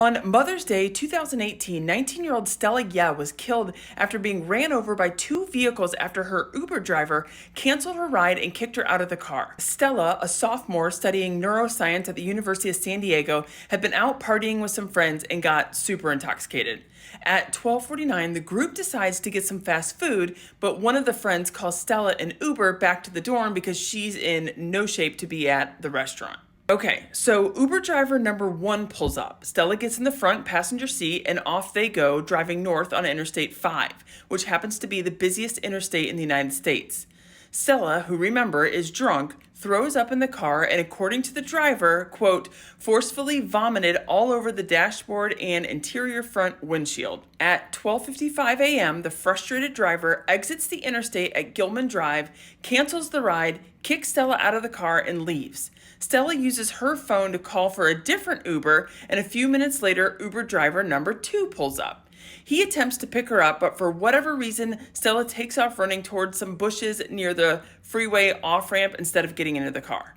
On Mother's Day 2018, 19-year-old Stella Ye was killed after being ran over by two vehicles after her Uber driver canceled her ride and kicked her out of the car. Stella, a sophomore studying neuroscience at the University of San Diego, had been out partying with some friends and got super intoxicated. At 12:49, the group decides to get some fast food, but one of the friends calls Stella an Uber back to the dorm because she's in no shape to be at the restaurant. Okay, so Uber driver number one pulls up. Stella gets in the front passenger seat and off they go, driving north on Interstate 5, which happens to be the busiest interstate in the United States. Stella, who remember is drunk, throws up in the car and, according to the driver, quote, forcefully vomited all over the dashboard and interior front windshield. At 12:55 a.m., the frustrated driver exits the interstate at Gilman Drive, cancels the ride, kicks Stella out of the car, and leaves. Stella uses her phone to call for a different Uber, and a few minutes later, Uber driver number two pulls up. He attempts to pick her up, but for whatever reason, Stella takes off running towards some bushes near the freeway off-ramp instead of getting into the car.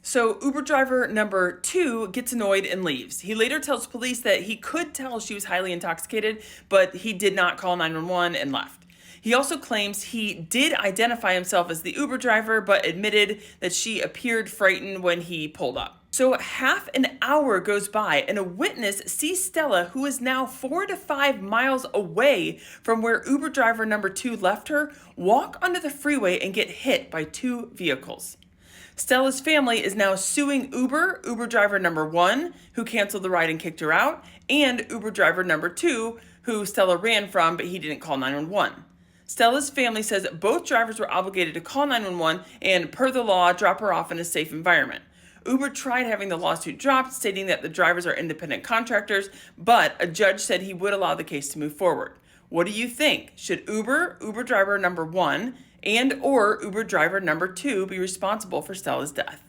So Uber driver number two gets annoyed and leaves. He later tells police that he could tell she was highly intoxicated, but he did not call 911 and left. He also claims he did identify himself as the Uber driver, but admitted that she appeared frightened when he pulled up. So half an hour goes by and a witness sees Stella, who is now 4 to 5 miles away from where Uber driver number two left her, walk onto the freeway and get hit by two vehicles. Stella's family is now suing Uber driver number one, who canceled the ride and kicked her out, and Uber driver number two, who Stella ran from, but he didn't call 911. Stella's family says both drivers were obligated to call 911 and, per the law, drop her off in a safe environment. Uber tried having the lawsuit dropped, stating that the drivers are independent contractors, but a judge said he would allow the case to move forward. What do you think? Should Uber driver number one, and or Uber driver number two be responsible for Stella's death?